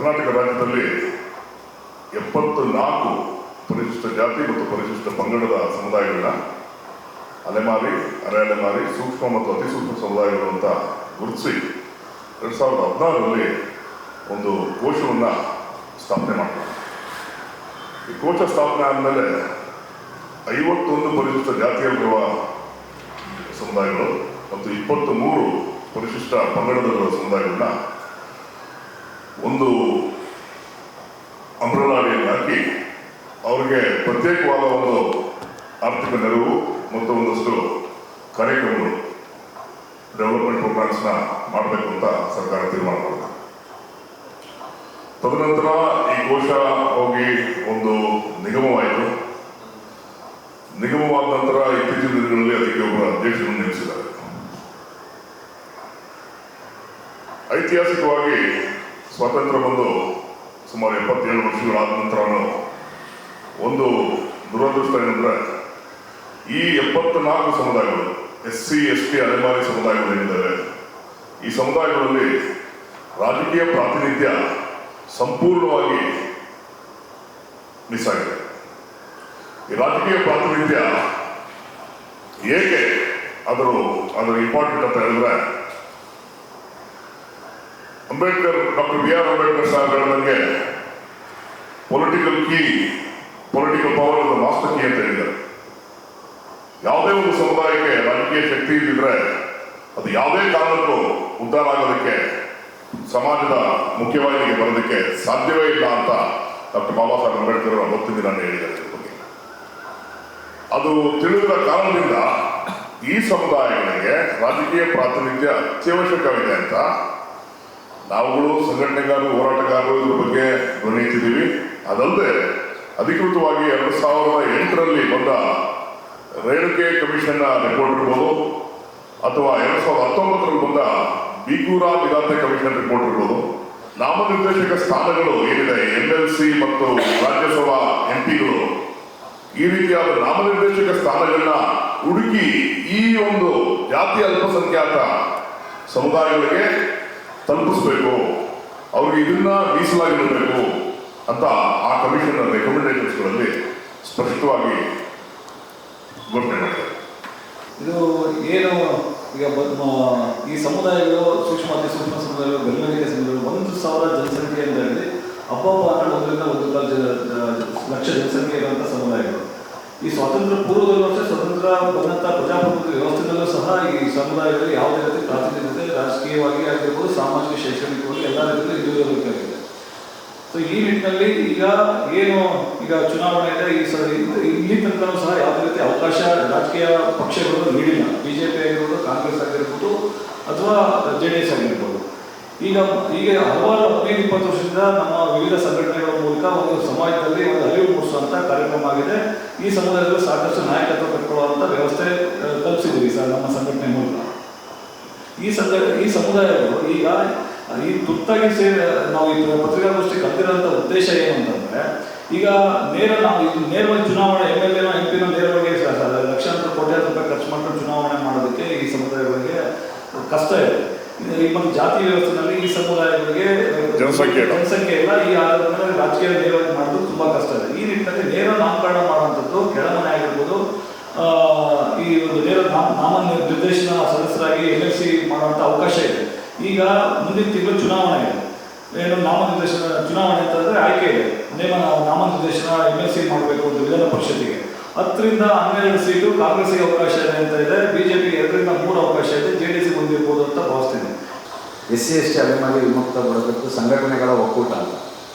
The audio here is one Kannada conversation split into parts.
ಕರ್ನಾಟಕ ರಾಜ್ಯದಲ್ಲಿ 74 ಪರಿಶಿಷ್ಟ ಜಾತಿ ಮತ್ತು ಪರಿಶಿಷ್ಟ ಪಂಗಡದ ಸಮುದಾಯಗಳನ್ನ ಅಲೆಮಾರಿ, ಅರೆ ಅಲೆಮಾರಿ, ಸೂಕ್ಷ್ಮ ಮತ್ತು ಅತಿ ಸೂಕ್ಷ್ಮ ಸಮುದಾಯಗಳು ಅಂತ ಗುರುತಿಸಿ 2016ರಲ್ಲಿ ಒಂದು ಕೋಶವನ್ನು ಸ್ಥಾಪನೆ ಮಾಡ್ತಾರೆ. ಈ ಕೋಶ ಸ್ಥಾಪನೆ ಆದಮೇಲೆ 51 ಪರಿಶಿಷ್ಟ ಜಾತಿಯಲ್ಲಿರುವ ಸಮುದಾಯಗಳು ಮತ್ತು 23 ಪರಿಶಿಷ್ಟ ಪಂಗಡದಲ್ಲಿರುವ ಸಮುದಾಯಗಳನ್ನ ಒಂದು ಅಂಬ್ರೆಲಾ ಅಡಿಯಲ್ಲಿ ಹಾಕಿ ಅವರಿಗೆ ಪ್ರತ್ಯೇಕವಾದ ಒಂದು ಆರ್ಥಿಕ ನೆರವು ಮತ್ತು ಒಂದಷ್ಟು ಕಾರ್ಯಕ್ರಮಗಳು, ಡೆವಲಪ್ಮೆಂಟ್ ಪ್ರೋಗ್ರಾಮ್ಸ್ನ ಮಾಡಬೇಕು ಅಂತ ಸರ್ಕಾರ ತೀರ್ಮಾನ ಮಾಡಿದೆ. ತದನಂತರ ಈ ಕೋಶ ಹೋಗಿ ಒಂದು ನಿಗಮವಾಯಿತು. ನಿಗಮವಾದ ನಂತರ ಇತ್ತೀಚಿನ ದಿನಗಳಲ್ಲಿ ಅದಕ್ಕೆ ಒಬ್ಬರ ಅಧ್ಯಕ್ಷರನ್ನು ನೇಮಿಸಿದ್ದಾರೆ. ಐತಿಹಾಸಿಕವಾಗಿ ಸ್ವಾತಂತ್ರ್ಯ ಬಂದು ಸುಮಾರು 77 ವರ್ಷಗಳಾದ ನಂತರ ಒಂದು ದುರದೃಷ್ಟ ಏನಂದ್ರೆ ಈ 74 ಸಮುದಾಯಗಳು SC ST ಅಲೆಮಾರಿ ಸಮುದಾಯಗಳು ಏನಿದ್ದಾರೆ, ಈ ಸಮುದಾಯಗಳಲ್ಲಿ ರಾಜಕೀಯ ಪ್ರಾತಿನಿಧ್ಯ ಸಂಪೂರ್ಣವಾಗಿ ಮಿಸ್ ಆಗಿದೆ. ಈ ರಾಜಕೀಯ ಪ್ರಾತಿನಿಧ್ಯ ಏಕೆ ಅದರ ಇಂಪಾರ್ಟೆಂಟ್ ಅಂತ ಹೇಳಿದ್ರೆ, ಡಾಕ್ಟರ್ BR ಅಂಬೇಡ್ಕರ್ ಸಾಹೇಬ್ ಹೇಳಿದಂಗೆ political power is the master key ಅಂತ ಹೇಳಿದ್ದಾರೆ. ಯಾವುದೇ ಒಂದು ಸಮುದಾಯಕ್ಕೆ ರಾಜಕೀಯ ಶಕ್ತಿ ಇದ್ದಿದ್ರೆ ಅದು ಯಾವುದೇ ಕಾರಣಕ್ಕೂ ಉದ್ಧಾರ ಆಗೋದಕ್ಕೆ, ಸಮಾಜದ ಮುಖ್ಯವಾಹಿನಿಗೆ ಬರೋದಕ್ಕೆ ಸಾಧ್ಯವೇ ಇಲ್ಲ ಅಂತ ಡಾಕ್ಟರ್ ಬಾಬಾ ಸಾಹೇಬ್ ಅಂಬೇಡ್ಕರ್ ಅವತ್ತಿನ ದಿನ ಹೇಳಿದ್ದಾರೆ. ಅದು ತಿಳಿದಿರೋ ಕಾರಣದಿಂದ ಈ ಸಮುದಾಯಗಳಿಗೆ ರಾಜಕೀಯ ಪ್ರಾತಿನಿಧ್ಯ ಅತ್ಯವಶ್ಯಕವಿದೆ ಅಂತ ನಾವುಗಳು ಸಂಘಟನೆಗಾರರು, ಹೋರಾಟಗಾರರು ಇದ್ರ ಬಗ್ಗೆ ಧ್ವನಿ ಎತ್ತಿದ್ದೀವಿ. ಅದಲ್ಲದೆ ಅಧಿಕೃತವಾಗಿ 2008ರಲ್ಲಿ ಬಂದ ರೇಣುಕೆ ಕಮಿಷನ್ ರಿಪೋರ್ಟ್ ಇರ್ಬೋದು, ಅಥವಾ 2019ರಲ್ಲಿ ಬಂದ ಬೀಗೂರ ವಿಧಾತೆ ಕಮಿಷನ್ ರಿಪೋರ್ಟ್ ಇರ್ಬೋದು, ನಾಮನಿರ್ದೇಶಕ ಸ್ಥಾನಗಳು ಏನಿದೆ MLC ಮತ್ತು ರಾಜ್ಯಸಭಾ MP ಗಳು, ಈ ರೀತಿಯಾದ ನಾಮನಿರ್ದೇಶಕ ಸ್ಥಾನಗಳನ್ನ ಹುಡುಕಿ ಈ ಒಂದು ಜಾತಿ ಅಲ್ಪಸಂಖ್ಯಾತ ಸಮುದಾಯಗಳಿಗೆ ತಲುಪಿಸ್ಬೇಕು, ಅವ್ರಿಗೆ ಇದನ್ನ ಮೀಸಲಾಗಿರಬೇಕು ಅಂತ ಆ ಕಮಿಷನ್ ರೆಕಮೆಂಡೇಶನ್ಸ್ಗಳಲ್ಲಿ ಸ್ಪಷ್ಟವಾಗಿ ಘೋಷಣೆ ಮಾಡಿದ್ದಾರೆ. ಇದು ಏನು ಈಗ ಈ ಸಮುದಾಯಗಳು, ಸೂಕ್ಷ್ಮ ಅತಿ ಸೂಕ್ಷ್ಮ ಸಮುದಾಯಗಳು, ಬೆಳವಣಿಗೆ ಸಮುದಾಯಗಳು 1,000 ಜನಸಂಖ್ಯೆ ಅಂತ ಹೇಳಿ ಹಬ್ಬ 1.5 ಲಕ್ಷ ಜನಸಂಖ್ಯೆ ಇರುವಂಥ ಸಮುದಾಯಗಳು. ಈ ಸ್ವಾತಂತ್ರ್ಯ ಪೂರ್ವದಲ್ಲೂ ಅಷ್ಟೇ, ಸ್ವತಂತ್ರ ಬಂದಂಥ ಪ್ರಜಾಪ್ರಭುತ್ವ ವ್ಯವಸ್ಥೆಯಲ್ಲೂ ಸಹ ಈ ಸಮುದಾಯಗಳು ಯಾವುದೇ ರೀತಿ ಪ್ರಾತಿನಿಧ್ಯತೆ, ರಾಜಕೀಯವಾಗಿ ಆಗಿರ್ಬೋದು, ಸಾಮಾಜಿಕ ಶೈಕ್ಷಣಿಕವಾಗಿ ಎಲ್ಲ ರೀತಿಯಲ್ಲಿ ಇರಬೇಕಾಗಿದೆ. ಸೊ ಈ ನಿಟ್ಟಿನಲ್ಲಿ ಈಗ ಚುನಾವಣೆ ಇದೆ, ಇಲ್ಲಿ ತನಕ ಸಹ ಯಾವುದೇ ರೀತಿ ಅವಕಾಶ ರಾಜಕೀಯ ಪಕ್ಷಗಳು ನೀಡಿಲ್ಲ. BJP ಆಗಿರ್ಬೋದು, ಕಾಂಗ್ರೆಸ್ ಆಗಿರ್ಬೋದು, ಅಥವಾ JDS ಆಗಿರ್ಬೋದು. ಈಗ ಹಲವಾರು 15-20 ವರ್ಷದಿಂದ ನಮ್ಮ ವಿವಿಧ ಸಂಘಟನೆಗಳ ಮೂಲಕ ಒಂದು ಸಮಾಜದಲ್ಲಿ ಒಂದು ಅರಿವು ಮೂಡಿಸುವಂಥ ಕಾರ್ಯಕ್ರಮ ಆಗಿದೆ. ಈ ಸಮುದಾಯದಲ್ಲಿ ಸಾಕಷ್ಟು ನಾಯಕತ್ವ ಕಟ್ಕೊಳ್ಳುವಂಥ ವ್ಯವಸ್ಥೆ ಕಲ್ಪಿಸಿದ್ದೀವಿ ಸರ್ ನಮ್ಮ ಸಂಘಟನೆ ಮೂಲಕ. ಈ ಸಮುದಾಯಗಳು ಈಗ ಈ ತುರ್ತಾಗಿ ನಾವು ಈ ಪತ್ರಿಕಾಗೋಷ್ಠಿ ಕರೆದಿರೋಂಥ ಉದ್ದೇಶ ಏನು ಅಂತಂದರೆ, ಈಗ ನೇರವಾಗಿ ಚುನಾವಣೆ MLA MP ನೇರವಾಗಿ ಲಕ್ಷಾಂತರ ಕೋಟ್ಯಾಂತರ ರೂಪಾಯಿ ಖರ್ಚು ಮಾಡ್ಕೊಂಡು ಚುನಾವಣೆ ಮಾಡೋದಕ್ಕೆ ಈ ಸಮುದಾಯಗಳಿಗೆ ಕಷ್ಟ ಇದೆ. ಈ ಒಂದು ಜಾತಿ ವ್ಯವಸ್ಥೆಯಲ್ಲಿ ಈ ಸಮುದಾಯಗಳಿಗೆ ಜನಸಂಖ್ಯೆ ಇಲ್ಲ. ಈ ಆಧಾರದ ರಾಜಕೀಯ ನೇರವಾಗಿ ಮಾಡೋದು ತುಂಬ ಕಷ್ಟ ಇದೆ. ಈ ನಿಟ್ಟಿನಲ್ಲಿ ನೇರ ನಾಮಕರಣ ಮಾಡುವಂಥದ್ದು ಕೆಳಮನೆ ಆಗಿರ್ಬೋದು, ಈ ಒಂದು ನೇರ ನಾಮನಿರ್ದೇಶನ ಸದಸ್ಯರಾಗಿ MLC ಮಾಡುವಂಥ ಅವಕಾಶ ಇದೆ. ಈಗ ಮುಂದಿನ ತಿಂಗಳು ಚುನಾವಣೆ ಇದೆ. ಏನು ನಾಮನಿರ್ದೇಶನ ಚುನಾವಣೆ ಅಂತಂದರೆ ಆಯ್ಕೆ ಇದೆ. ನಾಮನಿರ್ದೇಶನ MLC ಮಾಡಬೇಕು ಅಂತ ವಿಧಾನ ಪರಿಷತ್ತಿಗೆ 10ರಿಂದ 12 ಸೀಟು ಕಾಂಗ್ರೆಸ್ಗೆ ಅವಕಾಶ ಇದೆ ಅಂತ ಇದೆ. BJP 2ರಿಂದ 3 ಅವಕಾಶ ಇದೆ. JDS ಬಂದಿರ್ಬೋದು ಅಂತ ಭಾವಿಸ್ತೀನಿ. SC ST ಅಲೆಮಾರಿ ವಿಮುಕ್ತ ಬುಡಕಟ್ಟು ಸಂಘಟನೆಗಳ ಒಕ್ಕೂಟ ಅಂತ.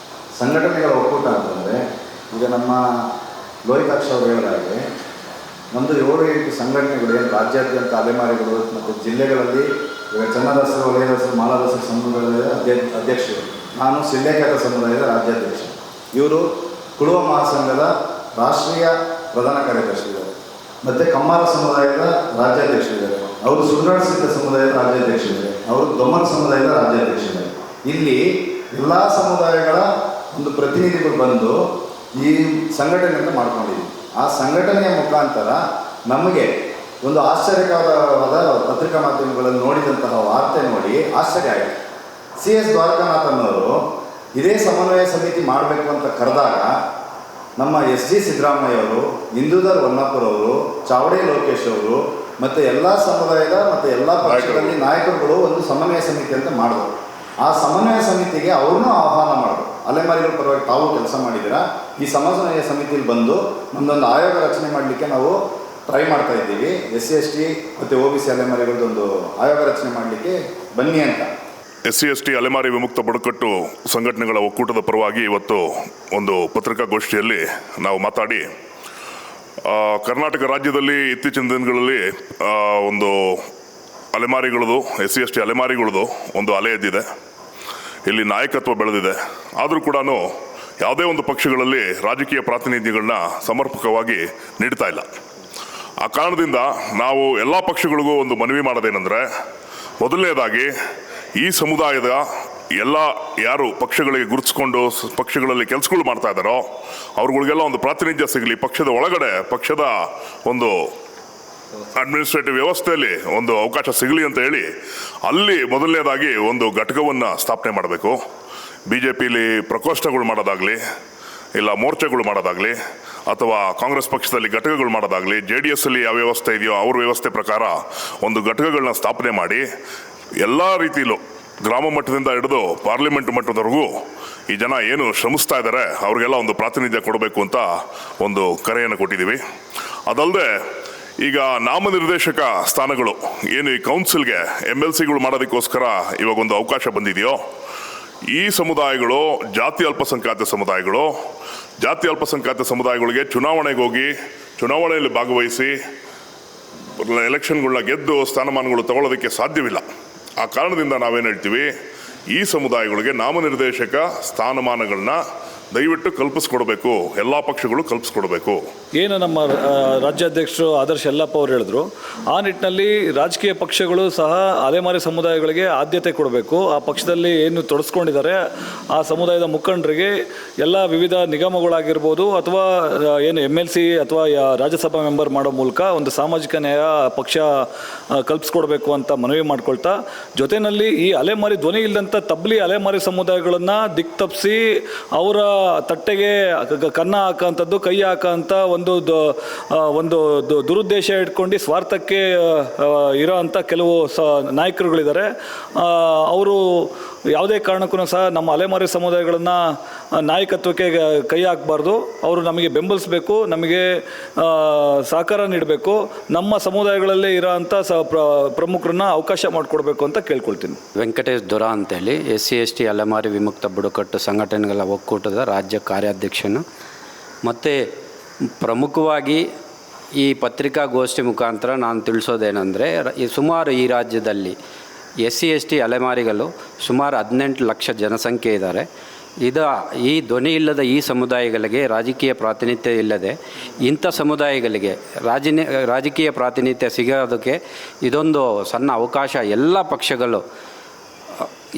ಸಂಘಟನೆಗಳ ಒಕ್ಕೂಟ ಅಂತಂದರೆ ಈಗ ನಮ್ಮ ಲೋಹಿತಾಕ್ಷ ಅವರು ಹೇಳಿದಾಗೆ ನಮ್ಮದು 7-8 ಸಂಘಟನೆಗಳು ಏನು ರಾಜ್ಯಾದ್ಯಂತ ಅಲೆಮಾರಿಗಳು ಮತ್ತು ಜಿಲ್ಲೆಗಳಲ್ಲಿ ಈಗ ಚನ್ನದಾಸರು, ವಲಯದಾಸರು, ಮಾಲಾದಾಸರ ಸಮುದಾಯದ ಅಧ್ಯಕ್ಷರು, ನಾನು ಸಿಲ್ಲೇಖಾತ ಸಮುದಾಯದ ರಾಜ್ಯಾಧ್ಯಕ್ಷ. ಇವರು ಕುಳುವ ಮಹಾಸಂಘದ ರಾಷ್ಟ್ರೀಯ ಪ್ರಧಾನ ಕಾರ್ಯದರ್ಶಿದ್ದಾರೆ. ಮತ್ತು ಕಮ್ಮಾರ ಸಮುದಾಯದ ರಾಜ್ಯಾಧ್ಯಕ್ಷರಿದ್ದಾರೆ. ಅವರು ಸುಂದರ ಸಿದ್ಧ ಸಮುದಾಯದ ರಾಜ್ಯಾಧ್ಯಕ್ಷರಿದ್ದಾರೆ. ಅವರು ದೊಮ್ಮನ್ ಸಮುದಾಯದ ರಾಜ್ಯಾಧ್ಯಕ್ಷರಿದ್ದಾರೆ. ಇಲ್ಲಿ ಎಲ್ಲ ಸಮುದಾಯಗಳ ಒಂದು ಪ್ರತಿನಿಧಿಗಳು ಬಂದು ಈ ಸಂಘಟನೆಯನ್ನು ಮಾಡ್ಕೊಂಡಿದ್ದೀವಿ. ಆ ಸಂಘಟನೆಯ ಮುಖಾಂತರ ನಮಗೆ ಒಂದು ಆಶ್ಚರ್ಯಕರವಾದ ಪತ್ರಿಕಾ ಮಾಧ್ಯಮಗಳಲ್ಲಿ ನೋಡಿದಂತಹ ವಾರ್ತೆ ನೋಡಿ ಆಶ್ಚರ್ಯ ಆಯಿತು. CS ದ್ವಾರಕಾನಾಥನ್ ಅವರು ಇದೇ ಸಮನ್ವಯ ಸಮಿತಿ ಮಾಡಬೇಕು ಅಂತ ಕರೆದಾಗ ನಮ್ಮ SD ಸಿದ್ದರಾಮಯ್ಯ ಅವರು, ಇಂದೂಧರ್ ಹೊನ್ನಾಪುರವರು, ಚಾವಡೆ ಲೋಕೇಶ್ ಅವರು ಮತ್ತು ಎಲ್ಲ ಸಮುದಾಯದ ಮತ್ತು ಎಲ್ಲ ಪಕ್ಷಗಳಲ್ಲಿ ನಾಯಕರುಗಳು ಒಂದು ಸಮನ್ವಯ ಸಮಿತಿ ಅಂತ ಮಾಡಿದ್ರು. ಆ ಸಮನ್ವಯ ಸಮಿತಿಗೆ ಅವ್ರನ್ನೂ ಆಹ್ವಾನ ಮಾಡಿದ್ರು. ಅಲೆಮಾರಿಗಳ ಪರವಾಗಿ ತಾವು ಕೆಲಸ ಮಾಡಿದ್ದೀರಾ, ಈ ಸಮನ್ವಯ ಸಮಿತಿಯಲ್ಲಿ ಬಂದು ನಮ್ಮದೊಂದು ಆಯೋಗ ರಚನೆ ಮಾಡಲಿಕ್ಕೆ ನಾವು ಟ್ರೈ ಮಾಡ್ತಾ ಇದ್ದೀವಿ, SC ST ಮತ್ತು OBC ಅಲೆಮಾರಿಗಳದೊಂದು ಆಯೋಗ ರಚನೆ ಮಾಡಲಿಕ್ಕೆ ಬನ್ನಿ ಅಂತ. SC ST ಅಲೆಮಾರಿ ವಿಮುಕ್ತ ಬುಡಕಟ್ಟು ಸಂಘಟನೆಗಳ ಒಕ್ಕೂಟದ ಪರವಾಗಿ ಇವತ್ತು ಒಂದು ಪತ್ರಿಕಾಗೋಷ್ಠಿಯಲ್ಲಿ ನಾವು ಮಾತಾಡಿ, ಕರ್ನಾಟಕ ರಾಜ್ಯದಲ್ಲಿ ಇತ್ತೀಚಿನ ದಿನಗಳಲ್ಲಿ ಒಂದು ಅಲೆಮಾರಿಗಳದು, SC ST ಅಲೆಮಾರಿಗಳದು ಒಂದು ಅಲೆ ಎದ್ದಿದೆ. ಇಲ್ಲಿ ನಾಯಕತ್ವ ಬೆಳೆದಿದೆ. ಆದರೂ ಕೂಡ ಯಾವುದೇ ಒಂದು ಪಕ್ಷಗಳಲ್ಲಿ ರಾಜಕೀಯ ಪ್ರಾತಿನಿಧ್ಯಗಳನ್ನ ಸಮರ್ಪಕವಾಗಿ ನೀಡ್ತಾ ಇಲ್ಲ. ಆ ಕಾರಣದಿಂದ ನಾವು ಎಲ್ಲ ಪಕ್ಷಗಳಿಗೂ ಒಂದು ಮನವಿ ಮಾಡೋದೇನೆಂದರೆ, ಮೊದಲನೇದಾಗಿ ಈ ಸಮುದಾಯದ ಎಲ್ಲ ಯಾರು ಪಕ್ಷಗಳಿಗೆ ಗುರುತಿಸ್ಕೊಂಡು ಪಕ್ಷಗಳಲ್ಲಿ ಕೆಲಸಗಳು ಮಾಡ್ತಾ ಇದ್ದಾರೋ ಅವ್ರುಗಳಿಗೆಲ್ಲ ಒಂದು ಪ್ರಾತಿನಿಧ್ಯ ಸಿಗಲಿ, ಪಕ್ಷದ ಒಳಗಡೆ ಪಕ್ಷದ ಒಂದು ಅಡ್ಮಿನಿಸ್ಟ್ರೇಟಿವ್ ವ್ಯವಸ್ಥೆಯಲ್ಲಿ ಒಂದು ಅವಕಾಶ ಸಿಗಲಿ ಅಂತ ಹೇಳಿ ಅಲ್ಲಿ ಮೊದಲನೇದಾಗಿ ಒಂದು ಘಟಕವನ್ನು ಸ್ಥಾಪನೆ ಮಾಡಬೇಕು. BJPಲಿ ಪ್ರಕೋಷ್ಠಗಳು ಮಾಡೋದಾಗಲಿ, ಇಲ್ಲ ಮೋರ್ಚಾಗಳು ಮಾಡೋದಾಗಲಿ, ಅಥವಾ ಕಾಂಗ್ರೆಸ್ ಪಕ್ಷದಲ್ಲಿ ಘಟಕಗಳು ಮಾಡೋದಾಗಲಿ, JDSಲ್ಲಿ ಯಾವ ವ್ಯವಸ್ಥೆ ಇದೆಯೋ ಅವ್ರ ವ್ಯವಸ್ಥೆ ಪ್ರಕಾರ ಒಂದು ಘಟಕಗಳನ್ನ ಸ್ಥಾಪನೆ ಮಾಡಿ ಎಲ್ಲ ರೀತಿಯಲ್ಲೂ ಗ್ರಾಮ ಮಟ್ಟದಿಂದ ಹಿಡಿದು ಪಾರ್ಲಿಮೆಂಟ್ ಮಟ್ಟದವರೆಗೂ ಈ ಜನ ಏನು ಶ್ರಮಿಸ್ತಾ ಇದ್ದಾರೆ ಅವ್ರಿಗೆಲ್ಲ ಒಂದು ಪ್ರಾತಿನಿಧ್ಯ ಕೊಡಬೇಕು ಅಂತ ಒಂದು ಕರೆಯನ್ನು ಕೊಟ್ಟಿದ್ದೀವಿ. ಅದಲ್ಲದೆ ಈಗ ನಾಮನಿರ್ದೇಶಕ ಸ್ಥಾನಗಳು ಏನು ಈ ಕೌನ್ಸಿಲ್ಗೆ MLCಗಳು ಮಾಡೋದಕ್ಕೋಸ್ಕರ ಇವಾಗ ಒಂದು ಅವಕಾಶ ಬಂದಿದೆಯೋ, ಈ ಸಮುದಾಯಗಳು ಜಾತಿ ಅಲ್ಪಸಂಖ್ಯಾತ ಸಮುದಾಯಗಳಿಗೆ ಚುನಾವಣೆಗೆ ಹೋಗಿ ಚುನಾವಣೆಯಲ್ಲಿ ಭಾಗವಹಿಸಿ ಎಲೆಕ್ಷನ್ಗಳನ್ನ ಗೆದ್ದು ಸ್ಥಾನಮಾನಗಳು ತಗೊಳ್ಳೋದಕ್ಕೆ ಸಾಧ್ಯವಿಲ್ಲ. ಆ ಕಾರಣದಿಂದ ನಾವೇನು ಹೇಳ್ತೀವಿ, ಈ ಸಮುದಾಯಗಳಿಗೆ ನಾಮನಿರ್ದೇಶಕ ಸ್ಥಾನಮಾನಗಳನ್ನ ದಯವಿಟ್ಟು ಕಲ್ಪಿಸ್ಕೊಡ್ಬೇಕು, ಎಲ್ಲ ಪಕ್ಷಗಳು ಕಲ್ಪಿಸ್ಕೊಡ್ಬೇಕು. ಏನು ನಮ್ಮ ರಾಜ್ಯಾಧ್ಯಕ್ಷರು ಆದರ್ಶ್ ಯಲ್ಲಪ್ಪ ಅವರು ಹೇಳಿದ್ರು, ಆ ನಿಟ್ಟಿನಲ್ಲಿ ರಾಜಕೀಯ ಪಕ್ಷಗಳು ಸಹ ಅಲೆಮಾರಿ ಸಮುದಾಯಗಳಿಗೆ ಆದ್ಯತೆ ಕೊಡಬೇಕು. ಆ ಪಕ್ಷದಲ್ಲಿ ಏನು ತೊಡಸ್ಕೊಂಡಿದ್ದಾರೆ ಆ ಸಮುದಾಯದ ಮುಖಂಡರಿಗೆ ಎಲ್ಲ ವಿವಿಧ ನಿಗಮಗಳಾಗಿರ್ಬೋದು ಅಥವಾ ಏನು MLC ಅಥವಾ ರಾಜ್ಯಸಭಾ ಮೆಂಬರ್ ಮಾಡೋ ಮೂಲಕ ಒಂದು ಸಾಮಾಜಿಕ ನ್ಯಾಯ ಪಕ್ಷ ಕಲ್ಪಿಸ್ಕೊಡ್ಬೇಕು ಅಂತ ಮನವಿ ಮಾಡ್ಕೊಳ್ತಾ, ಜೊತೆಯಲ್ಲಿ ಈ ಅಲೆಮಾರಿ ಧ್ವನಿ ಇಲ್ಲದಂಥ ತಬ್ಲಿ ಅಲೆಮಾರಿ ಸಮುದಾಯಗಳನ್ನು ದಿಕ್ತಪ್ಪಿಸಿ ಅವರ ತಟ್ಟೆಗೆ ಕನ್ನ ಹಾಕೋಂಥದ್ದು, ಕೈ ಹಾಕೋಂಥ ಒಂದು ದುರುದ್ದೇಶ ಇಟ್ಕೊಂಡು ಸ್ವಾರ್ಥಕ್ಕೆ ಇರೋ ಅಂಥ ಕೆಲವು ನಾಯಕರುಗಳಿದ್ದಾರೆ. ಅವರು ಯಾವುದೇ ಕಾರಣಕ್ಕೂ ಸಹ ನಮ್ಮ ಅಲೆಮಾರಿ ಸಮುದಾಯಗಳನ್ನು ನಾಯಕತ್ವಕ್ಕೆ ಕೈ ಹಾಕಬಾರ್ದು. ಅವರು ನಮಗೆ ಬೆಂಬಲಿಸಬೇಕು, ನಮಗೆ ಸಹಕಾರ ನೀಡಬೇಕು, ನಮ್ಮ ಸಮುದಾಯಗಳಲ್ಲೇ ಇರೋ ಅಂಥ ಪ್ರಮುಖರನ್ನ ಅವಕಾಶ ಮಾಡಿಕೊಡ್ಬೇಕು ಅಂತ ಕೇಳ್ಕೊಳ್ತೀನಿ. ವೆಂಕಟೇಶ್ ದೊರ ಅಂತೇಳಿ SC ST ಅಲೆಮಾರಿ ವಿಮುಕ್ತ ಬುಡಕಟ್ಟು ಸಂಘಟನೆಗಳ ಒಕ್ಕೂಟದ ರಾಜ್ಯ ಕಾರ್ಯಾಧ್ಯಕ್ಷನು. ಮತ್ತು ಪ್ರಮುಖವಾಗಿ ಈ ಪತ್ರಿಕಾಗೋಷ್ಠಿ ಮುಖಾಂತರ ನಾನು ತಿಳಿಸೋದೇನೆಂದರೆ, ಸುಮಾರು ಈ ರಾಜ್ಯದಲ್ಲಿ SC ST ಅಲೆಮಾರಿಗಳು ಸುಮಾರು 18 ಲಕ್ಷ ಜನಸಂಖ್ಯೆ ಇದ್ದಾರೆ. ಈ ಧ್ವನಿ ಇಲ್ಲದ ಈ ಸಮುದಾಯಗಳಿಗೆ ರಾಜಕೀಯ ಪ್ರಾತಿನಿಧ್ಯ ಇಲ್ಲದೆ ಇಂಥ ಸಮುದಾಯಗಳಿಗೆ ರಾಜಕೀಯ ಪ್ರಾತಿನಿಧ್ಯ ಸಿಗೋದಕ್ಕೆ ಇದೊಂದು ಸಣ್ಣ ಅವಕಾಶ. ಎಲ್ಲ ಪಕ್ಷಗಳು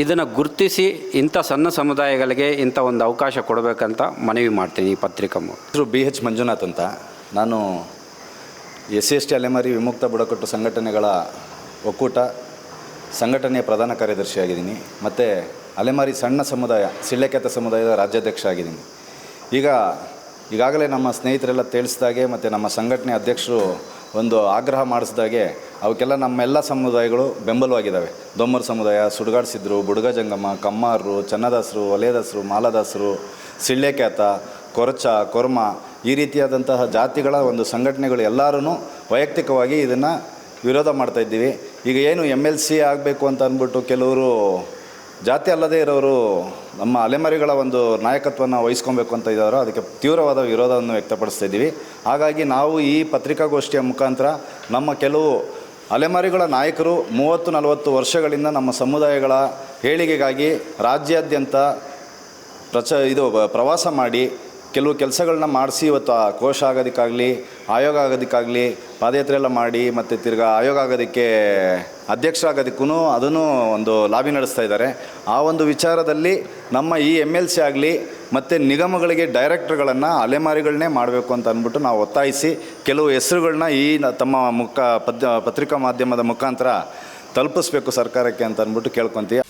ಇದನ್ನು ಗುರುತಿಸಿ ಇಂಥ ಸಣ್ಣ ಸಮುದಾಯಗಳಿಗೆ ಇಂಥ ಒಂದು ಅವಕಾಶ ಕೊಡಬೇಕಂತ ಮನವಿ ಮಾಡ್ತೀನಿ. ಈ ಪತ್ರಿಕಾ ಹೆಸರು BH ಮಂಜುನಾಥ್ ಅಂತ. ನಾನು SC ST ಅಲೆಮಾರಿ ವಿಮುಕ್ತ ಬುಡಕಟ್ಟು ಸಂಘಟನೆಗಳ ಒಕ್ಕೂಟ ಸಂಘಟನೆಯ ಪ್ರಧಾನ ಕಾರ್ಯದರ್ಶಿಯಾಗಿದ್ದೀನಿ. ಮತ್ತು ಅಲೆಮಾರಿ ಸಣ್ಣ ಸಮುದಾಯ ಸಿಳ್ಳೆಕೆತ್ತ ಸಮುದಾಯದ ರಾಜ್ಯಾಧ್ಯಕ್ಷ ಆಗಿದ್ದೀನಿ. ಈಗಾಗಲೇ ನಮ್ಮ ಸ್ನೇಹಿತರೆಲ್ಲ ತಿಳಿಸಿದಾಗೆ ಮತ್ತು ನಮ್ಮ ಸಂಘಟನೆ ಅಧ್ಯಕ್ಷರು ಒಂದು ಆಗ್ರಹ ಮಾಡಿಸಿದಾಗೆ ಅವಕ್ಕೆಲ್ಲ ನಮ್ಮೆಲ್ಲ ಸಮುದಾಯಗಳು ಬೆಂಬಲವಾಗಿದ್ದಾವೆ. ದೊಮ್ಮರ್ ಸಮುದಾಯ, ಸುಡುಗಾಡು ಸಿದ್ಧರು, ಬುಡುಗ ಜಂಗಮ, ಕಮ್ಮಾರರು, ಚನ್ನದಾಸರು, ವಲಯದಾಸರು, ಮಾಲದಾಸರು, ಸಿಳ್ಳೆಕ್ಯಾತ, ಕೊರಚ, ಕೊರ್ಮ ಈ ರೀತಿಯಾದಂತಹ ಜಾತಿಗಳ ಒಂದು ಸಂಘಟನೆಗಳು ಎಲ್ಲರೂ ವೈಯಕ್ತಿಕವಾಗಿ ಇದನ್ನು ವಿರೋಧ ಮಾಡ್ತಾಯಿದ್ದೀವಿ. ಈಗ ಏನು MLC ಆಗಬೇಕು ಅಂತ ಅಂದ್ಬಿಟ್ಟು ಕೆಲವರು ಜಾತಿ ಅಲ್ಲದೇ ಇರೋರು ನಮ್ಮ ಅಲೆಮಾರಿಗಳ ಒಂದು ನಾಯಕತ್ವವನ್ನು ವಹಿಸ್ಕೊಬೇಕು ಅಂತ ಇದ್ದಾರೋ ಅದಕ್ಕೆ ತೀವ್ರವಾದ ವಿರೋಧವನ್ನು ವ್ಯಕ್ತಪಡಿಸ್ತಾ ಇದ್ದೀವಿ. ಹಾಗಾಗಿ ನಾವು ಈ ಪತ್ರಿಕಾಗೋಷ್ಠಿಯ ಮುಖಾಂತರ ನಮ್ಮ ಕೆಲವು ಅಲೆಮಾರಿಗಳ ನಾಯಕರು 30-40 ವರ್ಷಗಳಿಂದ ನಮ್ಮ ಸಮುದಾಯಗಳ ಏಳಿಗೆಗಾಗಿ ರಾಜ್ಯಾದ್ಯಂತ ಪ್ರವಾಸ ಮಾಡಿ ಕೆಲವು ಕೆಲಸಗಳನ್ನ ಮಾಡಿಸಿ ಇವತ್ತು ಆ ಕೋಶ ಆಗೋದಕ್ಕಾಗಲಿ ಆಯೋಗ ಆಗೋದಕ್ಕಾಗಲಿ ಪಾದಯಾತ್ರೆ ಎಲ್ಲ ಮಾಡಿ ಮತ್ತು ತಿರ್ಗಾ ಆಯೋಗ ಆಗೋದಕ್ಕೆ ಅಧ್ಯಕ್ಷರಾಗೋದಕ್ಕೂ ಅದನ್ನು ಒಂದು ಲಾಬಿ ನಡೆಸ್ತಾ ಇದ್ದಾರೆ. ಆ ಒಂದು ವಿಚಾರದಲ್ಲಿ ನಮ್ಮ ಈ MLC ಆಗಲಿ ಮತ್ತು ನಿಗಮಗಳಿಗೆ ಡೈರೆಕ್ಟರ್ಗಳನ್ನು ಅಲೆಮಾರಿಗಳನ್ನೇ ಮಾಡಬೇಕು ಅಂತ ಅಂದ್ಬಿಟ್ಟು ನಾವು ಒತ್ತಾಯಿಸಿ ಕೆಲವು ಹೆಸರುಗಳನ್ನ ಈ ತಮ್ಮ ಪತ್ರಿಕಾ ಮಾಧ್ಯಮದ ಮುಖಾಂತರ ತಲುಪಿಸ್ಬೇಕು ಸರ್ಕಾರಕ್ಕೆ ಅಂತ ಅಂದ್ಬಿಟ್ಟು ಕೇಳ್ಕೊತೀವಿ.